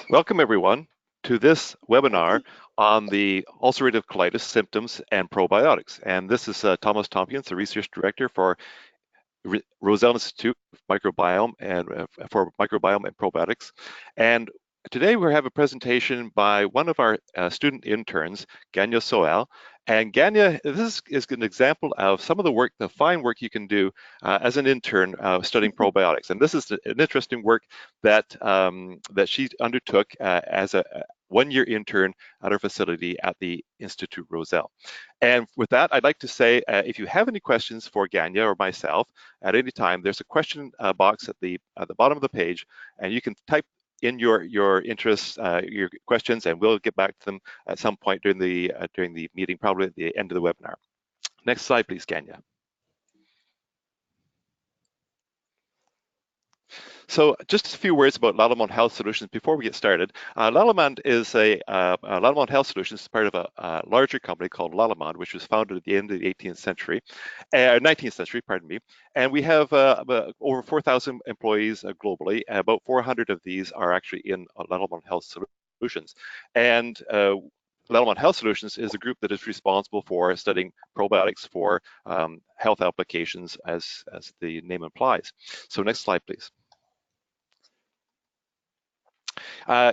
Welcome, everyone, to this webinar on the ulcerative colitis symptoms and probiotics. And this is Thomas Tompkins, the Research Director for Rosell Institute Microbiome and for Microbiome and Probiotics. And today we have a presentation by one of our student interns, Ghania Sohail. And Ghania, this is an example of some of the work, the fine work you can do as an intern studying probiotics. And this is an interesting work that that she undertook as a one-year intern at our facility at the Institute Rosell. And with that, I'd like to say, if you have any questions for Ghania or myself at any time, there's a question box at the bottom of the page, and you can type in your interests, your questions, and we'll get back to them at some point during the meeting, probably at the end of the webinar. Next slide, please, Ghania. So just a few words about Lallemand Health Solutions before we get started. Lallemand is Lallemand Health Solutions is part of a larger company called Lallemand, which was founded at the end of the 18th century, 19th century, pardon me. And we have over 4,000 employees globally. About 400 of these are actually in Lallemand Health Solutions. And Lallemand Health Solutions is a group that is responsible for studying probiotics for health applications, as the name implies. So next slide, please.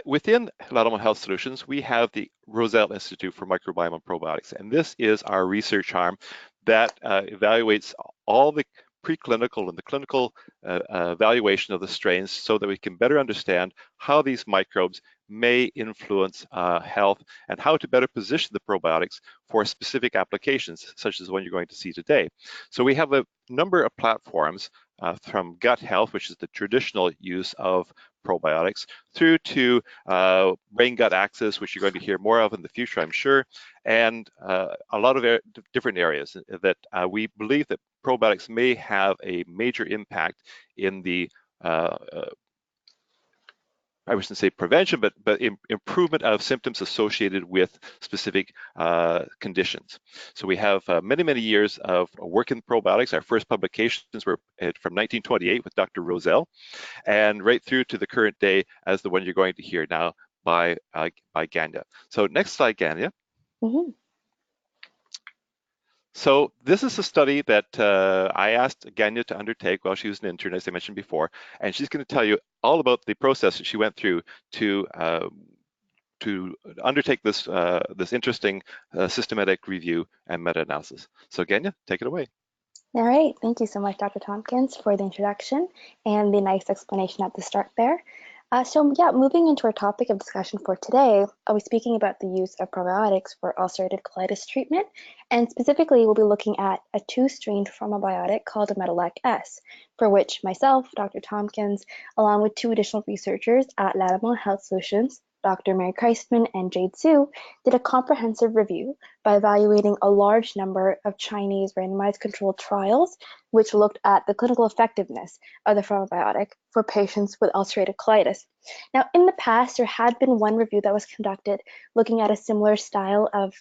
Within Lallemand Health Solutions, we have the Rosell Institute for Microbiome and Probiotics, and this is our research arm that evaluates all the preclinical and the clinical evaluation of the strains so that we can better understand how these microbes may influence health and how to better position the probiotics for specific applications, such as the one you're going to see today. So we have a number of platforms from gut health, which is the traditional use of probiotics, through to brain-gut axis, which you're going to hear more of in the future, I'm sure, and a lot of different areas that we believe that probiotics may have a major impact in the I wouldn't say prevention, but improvement of symptoms associated with specific conditions. So we have many years of work in probiotics. Our first publications were from 1928 with Dr. Rosell, and right through to the current day as the one you're going to hear now by Ghania. So next slide, Ghania. Mm-hmm. So this is a study that I asked Ghania to undertake while she was an intern, as I mentioned before, and she's going to tell you all about the process that she went through to undertake this this interesting systematic review and meta-analysis. So Ghania, take it away. All right, thank you so much, Dr. Tompkins, for the introduction and the nice explanation at the start there. So yeah, moving into our topic of discussion for today, I'll be speaking about the use of probiotics for ulcerative colitis treatment, and specifically we'll be looking at a two-strain probiotic called Metalac S, for which myself, Dr. Tompkins, along with two additional researchers at Lallemand Health Solutions, Dr. Mary Kreisman and Jade Su, did a comprehensive review by evaluating a large number of Chinese randomized controlled trials, which looked at the clinical effectiveness of the probiotic for patients with ulcerative colitis. Now, in the past, there had been one review that was conducted looking at a similar style of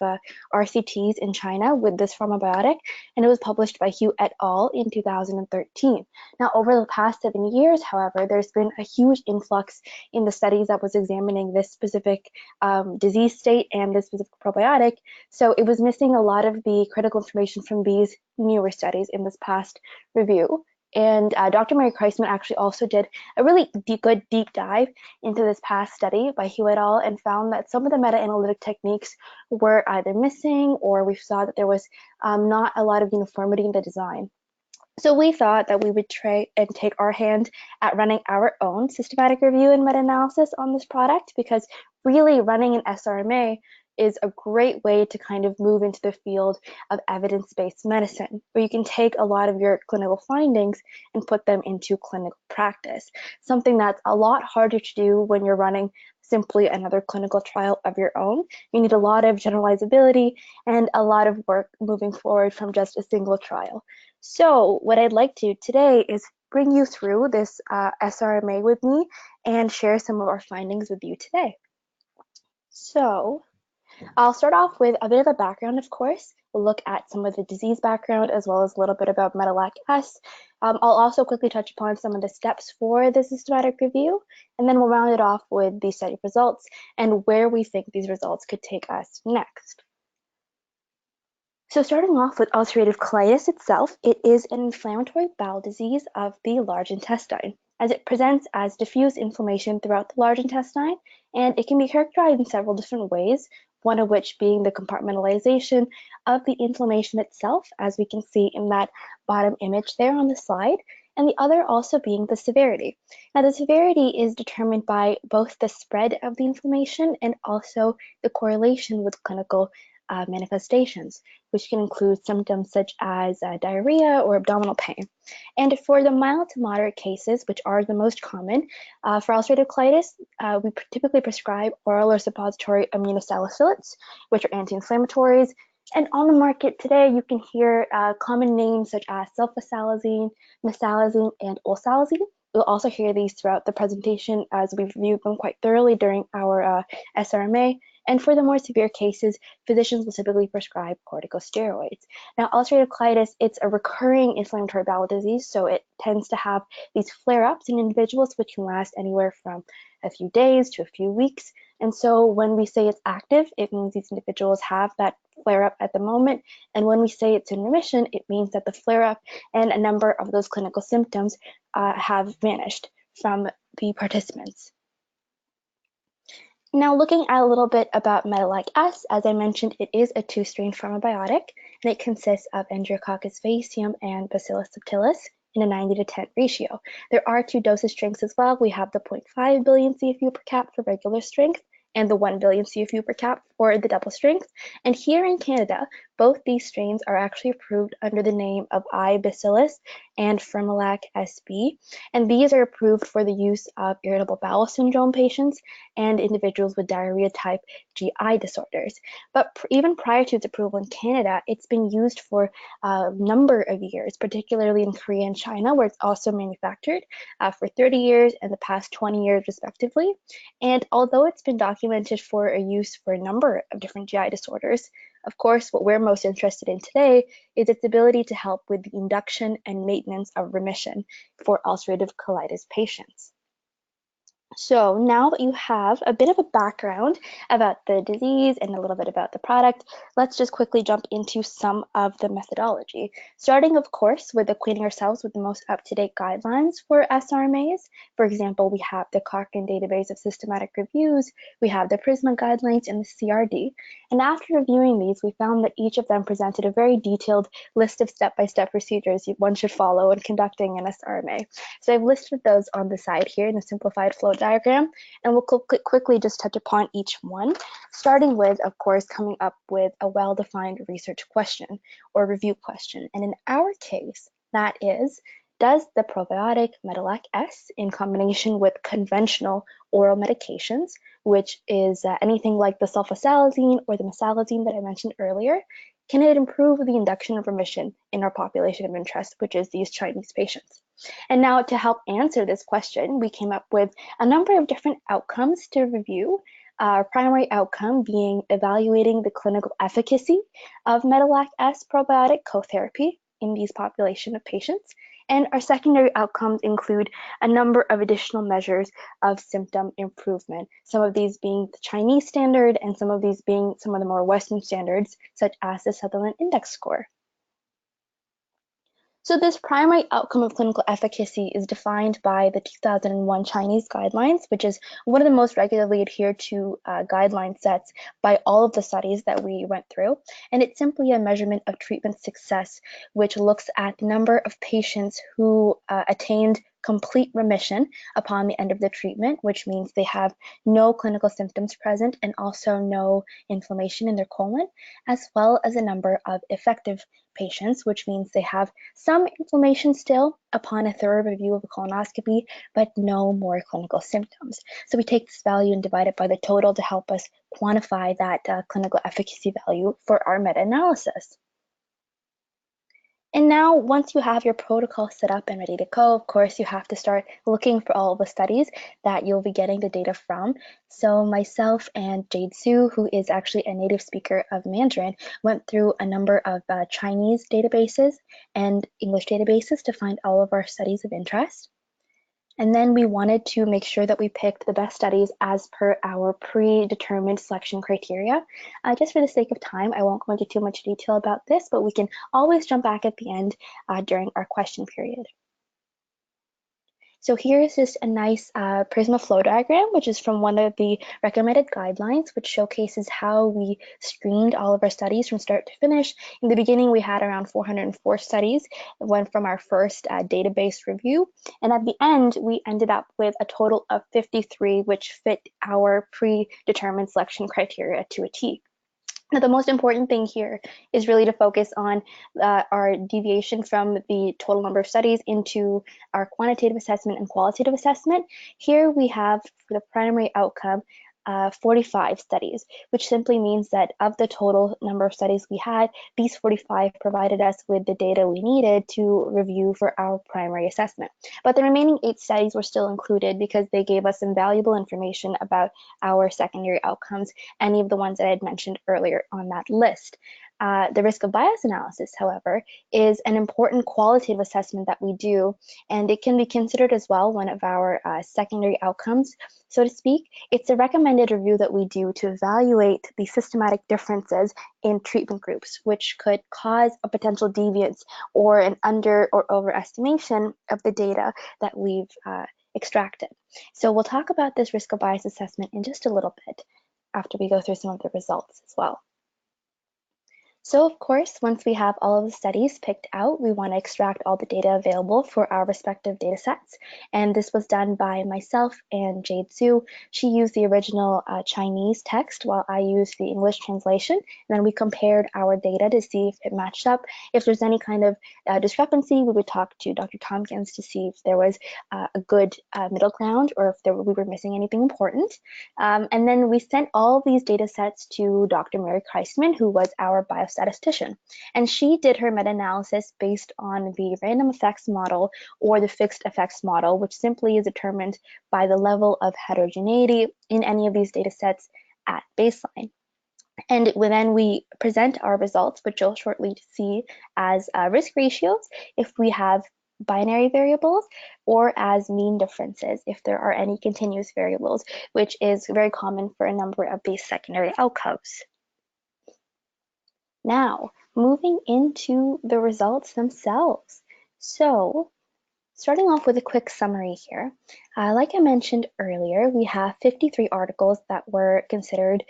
RCTs in China with this probiotic, and it was published by Hugh et al. In 2013. Now, over the past 7 years, however, there's been a huge influx in the studies that was examining this specific disease state and this specific probiotic, so it was missing a lot of the critical information from these newer studies in this past review. And Dr. Mary Kreisman actually also did a really good deep dive into this past study by Hugh et al. And found that some of the meta-analytic techniques were either missing, or we saw that there was not a lot of uniformity in the design. So we thought that we would try and take our hand at running our own systematic review and meta-analysis on this product, because really running an SRMA is a great way to kind of move into the field of evidence-based medicine, where you can take a lot of your clinical findings and put them into clinical practice, something that's a lot harder to do when you're running simply another clinical trial of your own. You need a lot of generalizability and a lot of work moving forward from just a single trial. So what I'd like to today is bring you through this SRMA with me and share some of our findings with you today. So I'll start off with a bit of a background, of course, We'll look at some of the disease background as well as a little bit about Metalac-S. I'll also quickly touch upon some of the steps for the systematic review, and then we'll round it off with the study results and where we think these results could take us next. So starting off with ulcerative colitis itself, it is an inflammatory bowel disease of the large intestine, as it presents as diffuse inflammation throughout the large intestine, and it can be characterized in several different ways, one of which being the compartmentalization of the inflammation itself, as we can see in that bottom image there on the slide, and the other also being the severity. Now, the severity is determined by both the spread of the inflammation and also the correlation with clinical manifestations, which can include symptoms such as diarrhea or abdominal pain. And for the mild to moderate cases, which are the most common, for ulcerative colitis, we typically prescribe oral or suppository aminosalicylates, which are anti-inflammatories. And on the market today, you can hear common names such as sulfasalazine, mesalazine, and olsalazine. You'll also hear these throughout the presentation as we've reviewed them quite thoroughly during our SRMA. And for the more severe cases, physicians will typically prescribe corticosteroids. Now, ulcerative colitis, it's a recurring inflammatory bowel disease, so it tends to have these flare-ups in individuals, which can last anywhere from a few days to a few weeks. And so when we say it's active, it means these individuals have that flare-up at the moment. And when we say it's in remission, it means that the flare-up and a number of those clinical symptoms have vanished from the participants. Now, looking at a little bit about Metalac-S, as I mentioned, it is a two-strain probiotic, and it consists of Enterococcus faecium and Bacillus subtilis in a 90-to-10 ratio. There are two dosage strengths as well. We have the 0.5 billion CFU per cap for regular strength and the 1 billion CFU per cap for the double strength. And here in Canada, both these strains are actually approved under the name of I. bacillus and Firmilac SB. And these are approved for the use of irritable bowel syndrome patients and individuals with diarrhea type GI disorders. But even prior to its approval in Canada, it's been used for a number of years, particularly in Korea and China, where it's also manufactured for 30 years and the past 20 years, respectively. And although it's been documented for a use for a number of different GI disorders, of course, what we're most interested in today is its ability to help with the induction and maintenance of remission for ulcerative colitis patients. So now that you have a bit of a background about the disease and a little bit about the product, let's just quickly jump into some of the methodology. Starting, of course, with acquainting ourselves with the most up-to-date guidelines for SRMAs. For example, we have the Cochrane Database of Systematic Reviews, we have the PRISMA guidelines, and the CRD. And after reviewing these, we found that each of them presented a very detailed list of step-by-step procedures one should follow in conducting an SRMA. So I've listed those on the side here in a simplified flow diagram, and we'll quickly just touch upon each one, starting with, of course, coming up with a well-defined research question or review question. And in our case, that is, does the probiotic Metalac-S in combination with conventional oral medications, which is anything like the sulfasalazine or the mesalazine that I mentioned earlier, can it improve the induction of remission in our population of interest, which is these Chinese patients? And now to help answer this question, we came up with a number of different outcomes to review. Our primary outcome being evaluating the clinical efficacy of Metalac-S probiotic co-therapy in these population of patients. And our secondary outcomes include a number of additional measures of symptom improvement, some of these being the Chinese standard and some of these being some of the more Western standards, such as the Sutherland Index score. So this primary outcome of clinical efficacy is defined by the 2001 Chinese guidelines, which is one of the most regularly adhered to guideline sets by all of the studies that we went through. And it's simply a measurement of treatment success, which looks at the number of patients who attained complete remission upon the end of the treatment, which means they have no clinical symptoms present and also no inflammation in their colon, as well as a number of effective patients, which means they have some inflammation still upon a thorough review of a colonoscopy, but no more clinical symptoms. So we take this value and divide it by the total to help us quantify that clinical efficacy value for our meta-analysis. And now, once you have your protocol set up and ready to go, of course, you have to start looking for all the studies that you'll be getting the data from. So myself and Jade Su, who is actually a native speaker of Mandarin, went through a number of Chinese databases and English databases to find all of our studies of interest. And then we wanted to make sure that we picked the best studies as per our predetermined selection criteria. Just for the sake of time, I won't go into too much detail about this, but we can always jump back at the end during our question period. So here's just a nice Prisma flow diagram, which is from one of the recommended guidelines, which showcases how we screened all of our studies from start to finish. In the beginning, we had around 404 studies, went from our first database review. And at the end, we ended up with a total of 53, which fit our predetermined selection criteria to a T. Now, the most important thing here is really to focus on our deviation from the total number of studies into our quantitative assessment and qualitative assessment. Here we have, for the primary outcome, 45 studies, which simply means that of the total number of studies we had, these 45 provided us with the data we needed to review for our primary assessment. But the remaining 8 studies were still included because they gave us some valuable information about our secondary outcomes, any of the ones that I had mentioned earlier on that list. The risk of bias analysis, however, is an important qualitative assessment that we do, and it can be considered as well one of our secondary outcomes, so to speak. It's a recommended review that we do to evaluate the systematic differences in treatment groups, which could cause a potential deviance or an under or overestimation of the data that we've extracted. So we'll talk about this risk of bias assessment in just a little bit after we go through some of the results as well. So of course, once we have all of the studies picked out, we want to extract all the data available for our respective data sets. And this was done by myself and Jade Su. She used the original Chinese text while I used the English translation. And then we compared our data to see if it matched up. If there's any kind of discrepancy, we would talk to Dr. Tompkins to see if there was a good middle ground or if we were missing anything important. And then we sent all these data sets to Dr. Mary Kreisman, who was our biostatistician. And she did her meta-analysis based on the random effects model or the fixed effects model, which simply is determined by the level of heterogeneity in any of these data sets at baseline. And then we present our results, which you'll shortly see as risk ratios if we have binary variables, or as mean differences if there are any continuous variables, which is very common for a number of these secondary outcomes. Now, moving into the results themselves. So, starting off with a quick summary here, like I mentioned earlier, we have 53 articles that were considered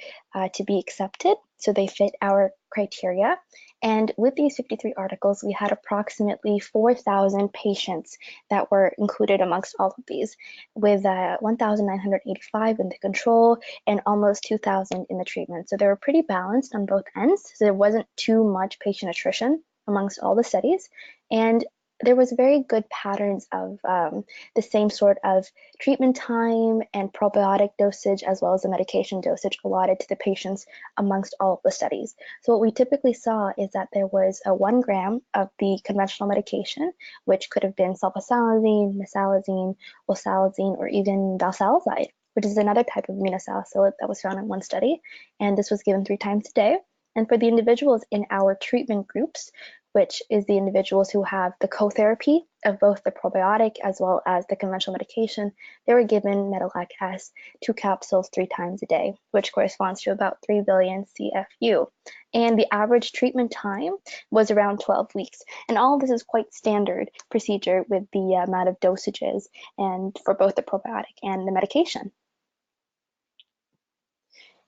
to be accepted, so they fit our criteria. And with these 53 articles, we had approximately 4,000 patients that were included amongst all of these, with 1,985 in the control and almost 2,000 in the treatment. So they were pretty balanced on both ends, so there wasn't too much patient attrition amongst all the studies. And there was very good patterns of the same sort of treatment time and probiotic dosage, as well as the medication dosage allotted to the patients amongst all of the studies. So what we typically saw is that there was a 1 gram of the conventional medication, which could have been sulfasalazine, mesalazine, osalazine, or even valsalazide, which is another type of aminosalicylate that was found in one study. And this was given 3 times a day. And for the individuals in our treatment groups, which is the individuals who have the co-therapy of both the probiotic as well as the conventional medication, they were given Metalac S 2 capsules 3 times a day, which corresponds to about 3 billion CFU. And the average treatment time was around 12 weeks. And all of this is quite standard procedure with the amount of dosages and for both the probiotic and the medication.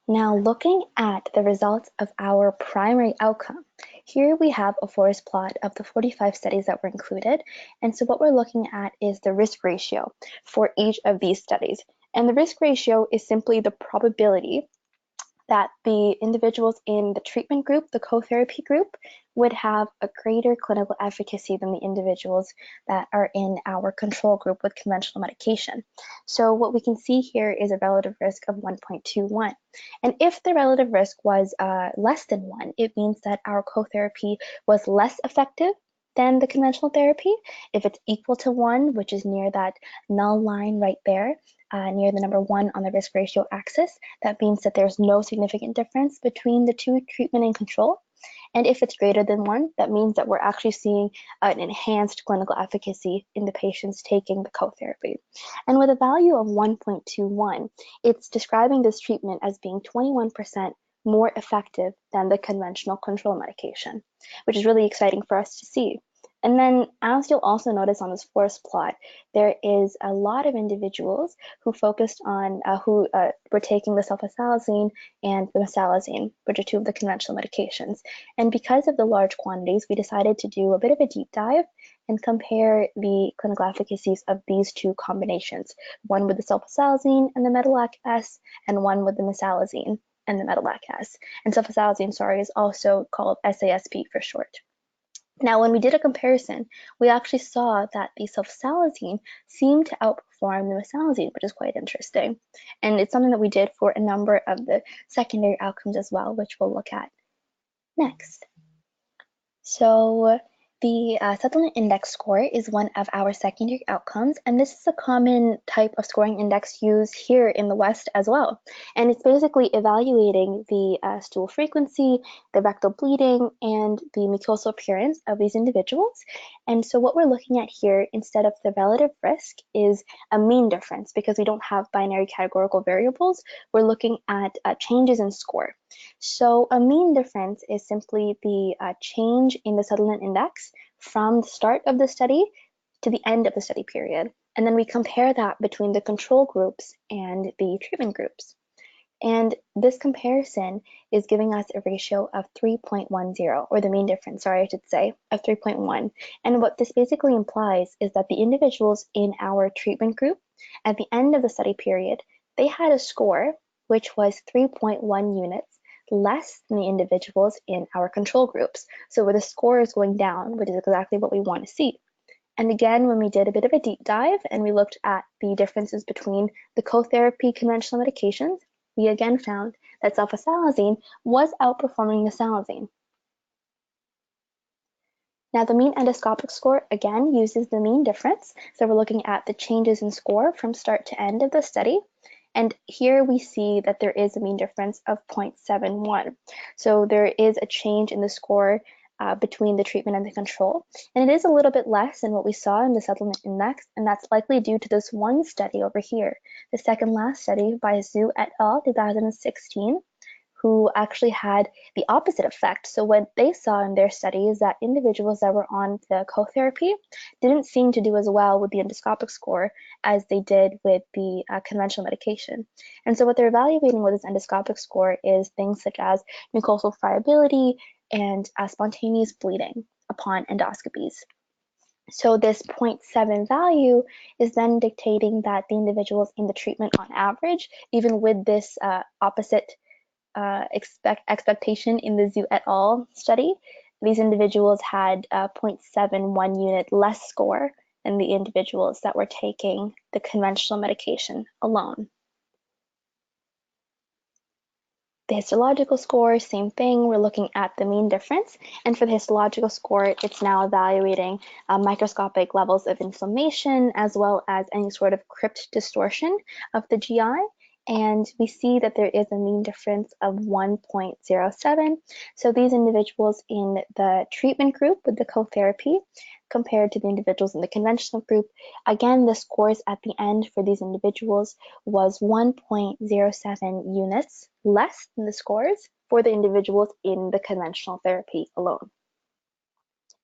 Now, looking at the results of our primary outcome, here we have a forest plot of the 45 studies that were included. And so what we're looking at is the risk ratio for each of these studies. And the risk ratio is simply the probability that the individuals in the treatment group, the co-therapy group, would have a greater clinical efficacy than the individuals that are in our control group with conventional medication. So what we can see here is a relative risk of 1.21. And if the relative risk was less than 1, it means that our co-therapy was less effective than the conventional therapy. If it's equal to 1, which is near that null line right there, near the number 1 on the risk ratio axis, that means that there's no significant difference between the two treatment and control. And if it's greater than 1, that means that we're actually seeing an enhanced clinical efficacy in the patients taking the co-therapy. And with a value of 1.21, it's describing this treatment as being 21% more effective than the conventional control medication, which is really exciting for us to see. And then, as you'll also notice on this forest plot, there is a lot of individuals who focused on, who were taking the sulfasalazine and the mesalazine, which are two of the conventional medications. And because of the large quantities, we decided to do a bit of a deep dive and compare the clinical efficacies of these two combinations, one with the sulfasalazine and the metalac S, and one with the mesalazine and the metalac S. And sulfasalazine, sorry, is also called SASP for short. Now, when we did a comparison, we actually saw that the sulfasalazine seemed to outperform the mesalazine, which is quite interesting. And it's something that we did for a number of the secondary outcomes as well, which we'll look at next. So the Sutherland Index score is one of our secondary outcomes, and this is a common type of scoring index used here in the West as well. And it's basically evaluating the stool frequency, the rectal bleeding, and the mucosal appearance of these individuals. And so what we're looking at here, instead of the relative risk, is a mean difference. Because we don't have binary categorical variables, we're looking at changes in score. So a mean difference is simply the change in the Sutherland Index from the start of the study to the end of the study period. And then we compare that between the control groups and the treatment groups. And this comparison is giving us a ratio of 3.10, or the mean difference, sorry, I should say, of 3.1. And what this basically implies is that the individuals in our treatment group at the end of the study period, they had a score which was 3.1 units less than the individuals in our control groups. So where the score is going down, which is exactly what we want to see. And again, when we did a bit of a deep dive and we looked at the differences between the co-therapy conventional medications, we again found that sulfasalazine was outperforming mesalazine. Now, the mean endoscopic score again uses the mean difference. So we're looking at the changes in score from start to end of the study. And here we see that there is a mean difference of 0.71. So there is a change in the score between the treatment and the control. And it is a little bit less than what we saw in the Sutherland Index, and that's likely due to this one study over here, the second last study by Zhu et al. 2016, who actually had the opposite effect. So what they saw in their study is that individuals that were on the co-therapy didn't seem to do as well with the endoscopic score as they did with the conventional medication. And so what they're evaluating with this endoscopic score is things such as mucosal friability and spontaneous bleeding upon endoscopies. So this 0.7 value is then dictating that the individuals in the treatment on average, even with this opposite expectation in the Zhu et al. Study, these individuals had 0.71 unit less score than the individuals that were taking the conventional medication alone. The histological score, same thing, we're looking at the mean difference. And for the histological score, it's now evaluating microscopic levels of inflammation as well as any sort of crypt distortion of the GI. And we see that there is a mean difference of 1.07. So these individuals in the treatment group with the co-therapy compared to the individuals in the conventional group, again, the scores at the end for these individuals was 1.07 units less than the scores for the individuals in the conventional therapy alone.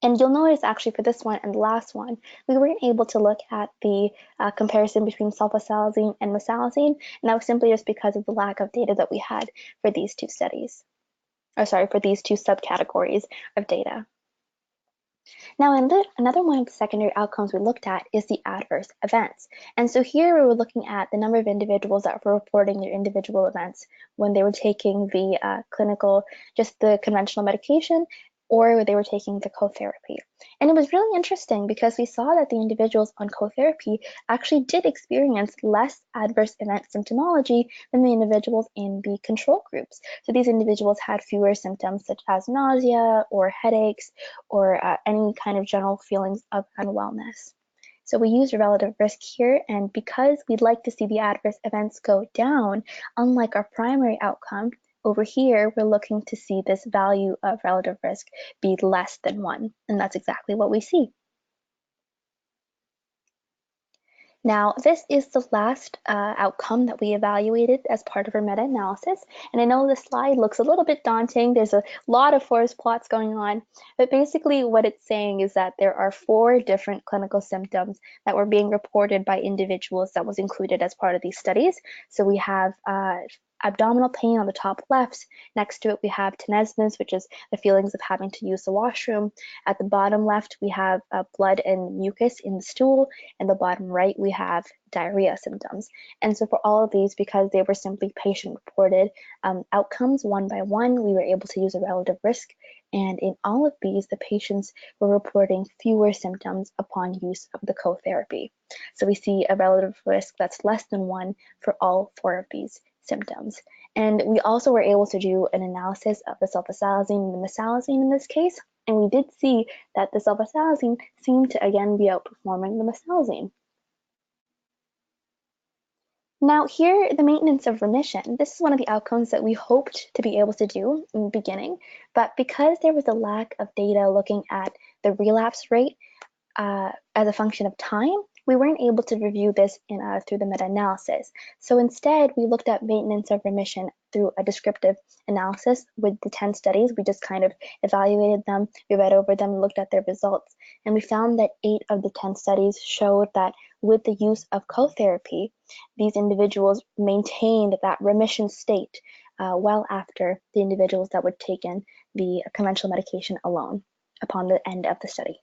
And you'll notice actually for this one and the last one, we weren't able to look at the comparison between sulfasalazine and mesalazine, and that was simply just because of the lack of data that we had for these two studies. For these two subcategories of data. Now, another one of the secondary outcomes we looked at is the adverse events. And so here we were looking at the number of individuals that were reporting their individual events when they were taking the the conventional medication or they were taking the co-therapy. And it was really interesting because we saw that the individuals on co-therapy actually did experience less adverse event symptomology than the individuals in the control groups. So these individuals had fewer symptoms such as nausea or headaches or any kind of general feelings of unwellness. So we used relative risk here, and because we'd like to see the adverse events go down, unlike our primary outcome, over here we're looking to see this value of relative risk be less than 1, and that's exactly what we see. Now, this is the last outcome that we evaluated as part of our meta-analysis. And I know this slide looks a little bit daunting. There's a lot of forest plots going on. But basically what it's saying is that there are 4 different clinical symptoms that were being reported by individuals that was included as part of these studies. So we have abdominal pain on the top left. Next to it, we have tenesmus, which is the feelings of having to use the washroom. At the bottom left, we have blood and mucus in the stool. And the bottom right, we have diarrhea symptoms. And so for all of these, because they were simply patient-reported outcomes one by one, we were able to use a relative risk. And in all of these, the patients were reporting fewer symptoms upon use of the co-therapy. So we see a relative risk that's less than 1 for all 4 of these symptoms. And we also were able to do an analysis of the sulfasalazine and the mesalazine in this case, and we did see that the sulfasalazine seemed to again be outperforming the mesalazine. Now here, the maintenance of remission. This is one of the outcomes that we hoped to be able to do in the beginning, but because there was a lack of data looking at the relapse rate as a function of time, we weren't able to review this through the meta-analysis. So instead, we looked at maintenance of remission through a descriptive analysis with the 10 studies. We just kind of evaluated them, we read over them, looked at their results, and we found that 8 of the 10 studies showed that with the use of co-therapy, these individuals maintained that remission state well after the individuals that would take in the conventional medication alone upon the end of the study.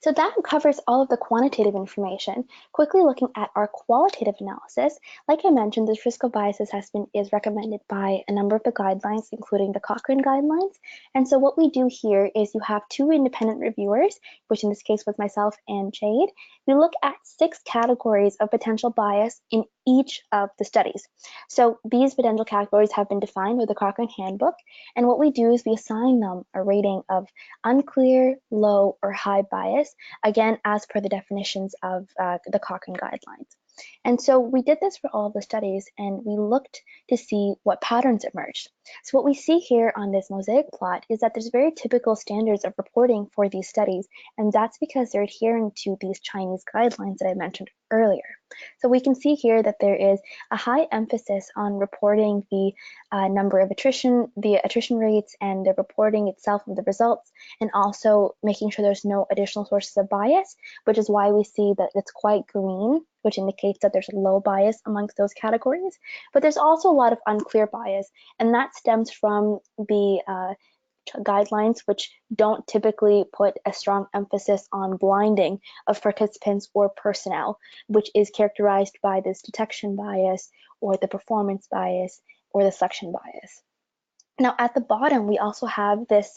So that covers all of the quantitative information. Quickly looking at our qualitative analysis, like I mentioned, this risk of bias assessment is recommended by a number of the guidelines, including the Cochrane guidelines. And so what we do here is you have 2 independent reviewers, which in this case was myself and Jade. We look at 6 categories of potential bias in each of the studies. So these potential categories have been defined with the Cochrane handbook. And what we do is we assign them a rating of unclear, low, or high bias, again, as per the definitions of the Cochrane guidelines. And so we did this for all of the studies, and we looked to see what patterns emerged. So what we see here on this mosaic plot is that there's very typical standards of reporting for these studies, and that's because they're adhering to these Chinese guidelines that I mentioned earlier. So we can see here that there is a high emphasis on reporting the number of attrition rates, and the reporting itself of the results, and also making sure there's no additional sources of bias, which is why we see that it's quite green, which indicates that there's low bias amongst those categories. But there's also a lot of unclear bias, and that stems from the guidelines, which don't typically put a strong emphasis on blinding of participants or personnel, which is characterized by this detection bias or the performance bias or the selection bias. Now at the bottom, we also have this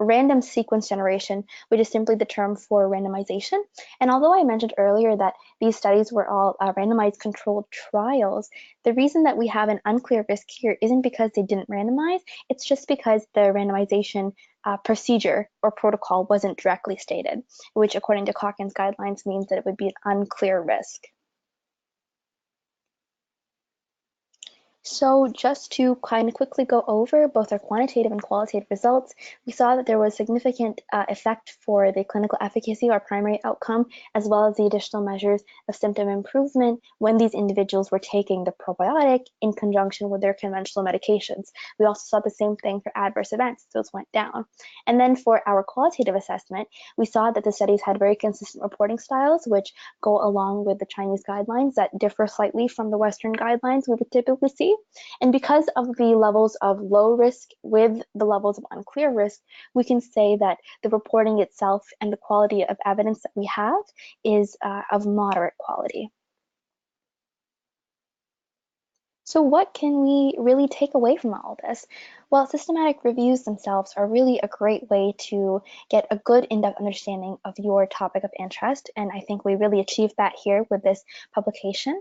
random sequence generation, which is simply the term for randomization. And although I mentioned earlier that these studies were all randomized controlled trials, the reason that we have an unclear risk here isn't because they didn't randomize, it's just because the randomization procedure or protocol wasn't directly stated, which according to Cochrane's guidelines means that it would be an unclear risk. So just to kind of quickly go over both our quantitative and qualitative results, we saw that there was significant effect for the clinical efficacy, our primary outcome, as well as the additional measures of symptom improvement when these individuals were taking the probiotic in conjunction with their conventional medications. We also saw the same thing for adverse events, those went down. And then for our qualitative assessment, we saw that the studies had very consistent reporting styles, which go along with the Chinese guidelines that differ slightly from the Western guidelines we would typically see. And because of the levels of low risk with the levels of unclear risk, we can say that the reporting itself and the quality of evidence that we have is of moderate quality. So what can we really take away from all this? Well, systematic reviews themselves are really a great way to get a good in-depth understanding of your topic of interest, and I think we really achieved that here with this publication.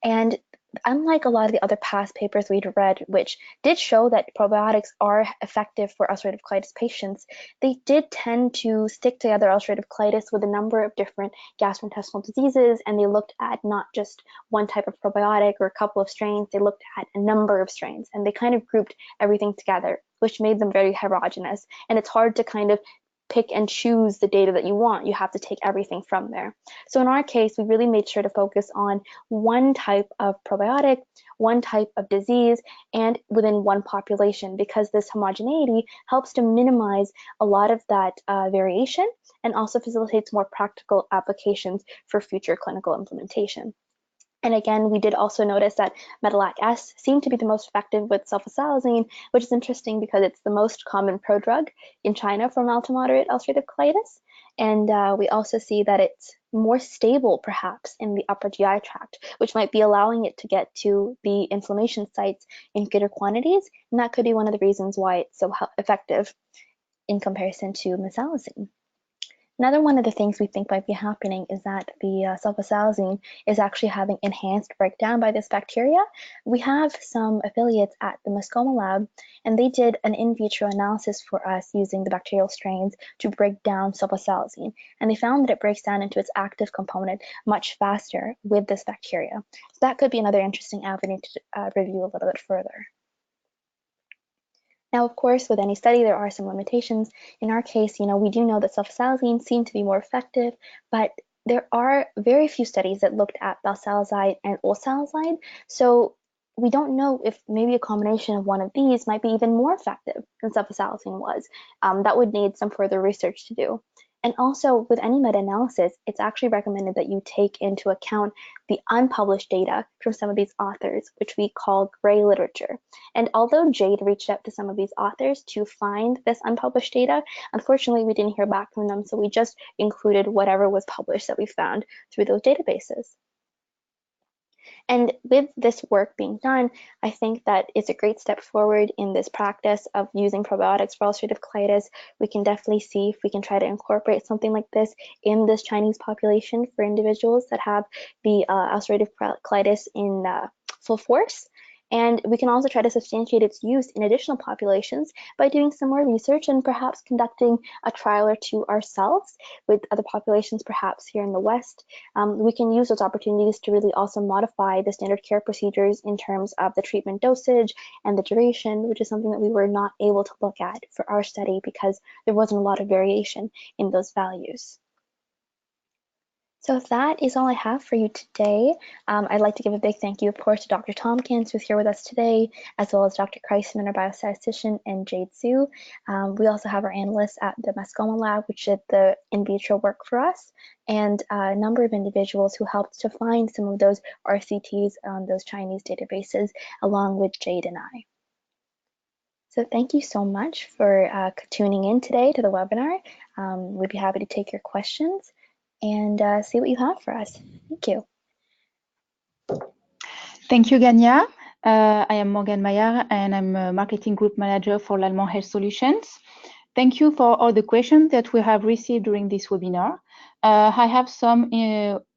And unlike a lot of the other past papers we'd read, which did show that probiotics are effective for ulcerative colitis patients, they did tend to stick together ulcerative colitis with a number of different gastrointestinal diseases, and they looked at not just one type of probiotic or a couple of strains, they looked at a number of strains, and they kind of grouped everything together, which made them very heterogeneous. And it's hard to kind of pick and choose the data that you want. You have to take everything from there. So in our case, we really made sure to focus on one type of probiotic, one type of disease, and within one population, because this homogeneity helps to minimize a lot of that variation and also facilitates more practical applications for future clinical implementation. And again, we did also notice that metalac S seemed to be the most effective with sulfasalazine, which is interesting because it's the most common prodrug in China for mild to moderate ulcerative colitis. And we also see that it's more stable, perhaps, in the upper GI tract, which might be allowing it to get to the inflammation sites in greater quantities. And that could be one of the reasons why it's so effective in comparison to mesalazine. Another one of the things we think might be happening is that the sulfasalazine is actually having enhanced breakdown by this bacteria. We have some affiliates at the Moscone lab, and they did an in vitro analysis for us using the bacterial strains to break down sulfasalazine, and they found that it breaks down into its active component much faster with this bacteria. So that could be another interesting avenue to review a little bit further. Now, of course, with any study, there are some limitations. In our case, we do know that sulfasalazine seemed to be more effective, but there are very few studies that looked at valsalazide and ulsalazide. So we don't know if maybe a combination of one of these might be even more effective than sulfasalazine was. That would need some further research to do. And also, with any meta-analysis, it's actually recommended that you take into account the unpublished data from some of these authors, which we call gray literature. And although Jade reached out to some of these authors to find this unpublished data, unfortunately, we didn't hear back from them, so we just included whatever was published that we found through those databases. And with this work being done, I think that it's a great step forward in this practice of using probiotics for ulcerative colitis. We can definitely see if we can try to incorporate something like this in this Chinese population for individuals that have the ulcerative colitis in full force. And we can also try to substantiate its use in additional populations by doing some more research and perhaps conducting a trial or two ourselves with other populations, perhaps here in the West. We can use those opportunities to really also modify the standard care procedures in terms of the treatment dosage and the duration, which is something that we were not able to look at for our study because there wasn't a lot of variation in those values. So that is all I have for you today. I'd like to give a big thank you, of course, to Dr. Tompkins, who's here with us today, as well as Dr. Kreisman, our biostatistician, and Jade Su. We also have our analysts at the Moscone lab, which did the in vitro work for us, and a number of individuals who helped to find some of those RCTs on those Chinese databases, along with Jade and I. So thank you so much for tuning in today to the webinar. We'd be happy to take your questions and see what you have for us. Thank you. Thank you, Ghania. I am Morgan Maillard, and I'm a marketing group manager for Lallemand Health Solutions. Thank you for all the questions that we have received during this webinar. I have some,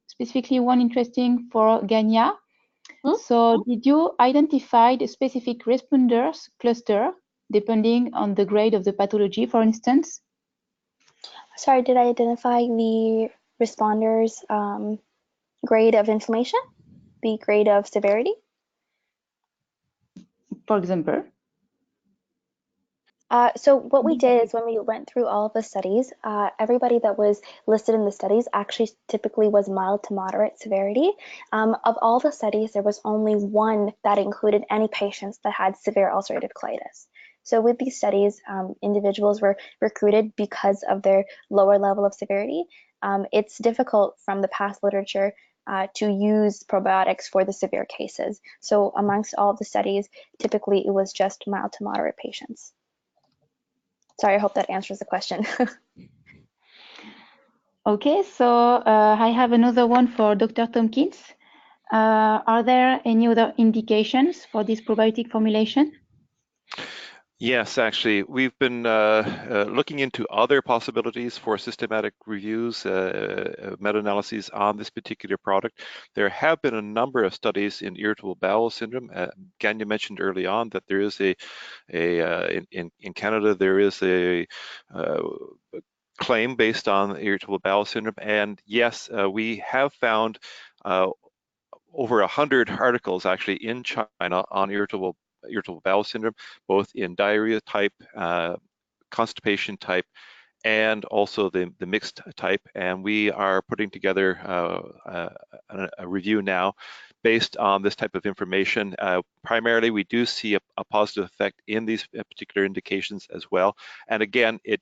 specifically one interesting for Ghania. So did you identify the specific responders cluster depending on the grade of the pathology, for instance? Sorry, did I identify the responders' grade of inflammation? The grade of severity? For example? So what we did is when we went through all of the studies, everybody that was listed in the studies actually typically was mild to moderate severity. Of all the studies, there was only one that included any patients that had severe ulcerative colitis. So with these studies, individuals were recruited because of their lower level of severity. It's difficult from the past literature to use probiotics for the severe cases. So amongst all of the studies, typically it was just mild to moderate patients. Sorry, I hope that answers the question. Okay, so I have another one for Dr. Tompkins. Are there any other indications for this probiotic formulation? Yes, actually, we've been looking into other possibilities for systematic reviews, meta-analyses on this particular product. There have been a number of studies in irritable bowel syndrome. Ghania mentioned early on that there is in Canada, there is a claim based on irritable bowel syndrome. And yes, we have found over 100 articles actually in China on irritable bowel syndrome, both in diarrhea type, constipation type, and also the mixed type. And we are putting together a review now based on this type of information. Primarily, we do see a positive effect in these particular indications as well. And again, it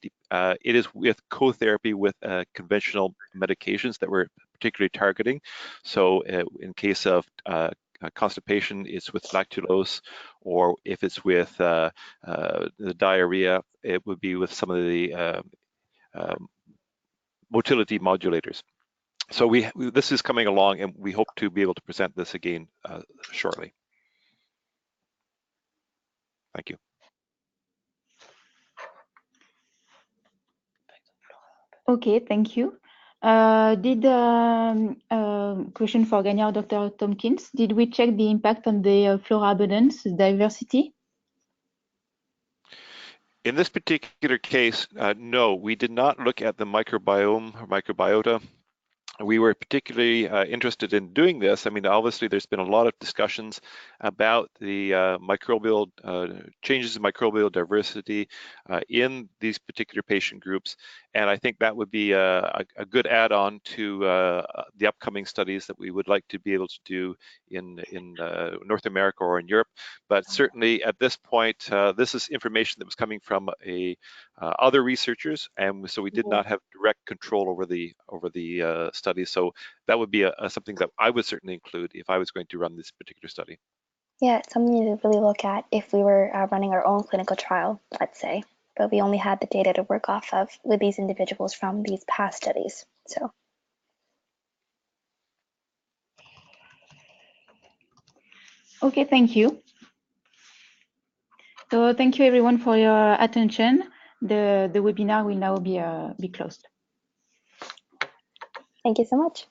is with co-therapy with conventional medications that we're particularly targeting. So in case of constipation, it's with lactulose, or if it's with the diarrhea, it would be with some of the motility modulators. So this is coming along, and we hope to be able to present this again shortly. Thank you. Okay, thank you. Question for Ghania or Dr. Tompkins. Did we check the impact on the flora abundance diversity? In this particular case, no, we did not look at the microbiome or microbiota. We were particularly interested in doing this. I mean, obviously, there's been a lot of discussions about the microbial changes in microbial diversity in these particular patient groups, and I think that would be a good add-on to the upcoming studies that we would like to be able to do in North America or in Europe. But certainly, at this point, this is information that was coming from other researchers, and so we did not have direct control over the study. So that would be something that I would certainly include if I was going to run this particular study. Yeah, it's something to really look at if we were running our own clinical trial, let's say, but we only had the data to work off of with these individuals from these past studies. So. Okay, thank you. So thank you everyone for your attention. The webinar will now be closed. Thank you so much.